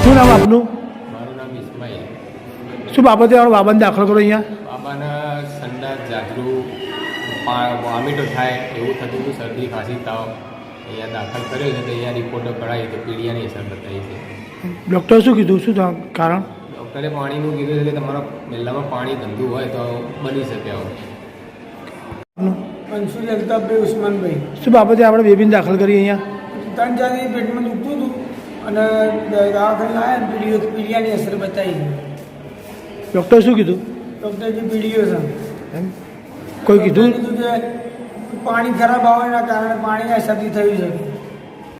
શું નામ આપનું? મારું નામ ઇસ્માઇલ. શું બાબતે બાબાને દાખલ કરો અહીંયા? બાબાના સંડાસ જાગરું વોમિટો થાય એવું થતું હતું, શરદી ખાંસી તાવ. અહીંયા દાખલ કર્યો છે તો અહીંયા રિપોર્ટો કઢાવી તો પીડિયાની અસર બતાવી છે. ડૉક્ટરે શું કીધું? શું કારણ? ડૉક્ટરે પાણીનું કીધું છે કે તમારા મેલ્લામાં પાણી ગંદુ હોય તો બની શકે આવું. અંશુલ અલ્તાફભાઈ ઉસ્માનભાઈ. શું બાબતે આપણે બેબીને દાખલ કરી અહીંયા? 3 જાતની પેટમાં દુખતું હતું અને દવાખાને લાવ્યા પીડિયાની અસર બતાવી છે. ડૉક્ટરે શું કીધું? ડૉક્ટર જે પીડીઓ છે એમ કોઈ કીધું? કે પાણી ખરાબ આવવાના કારણે પાણીની અસરથી થયું છે.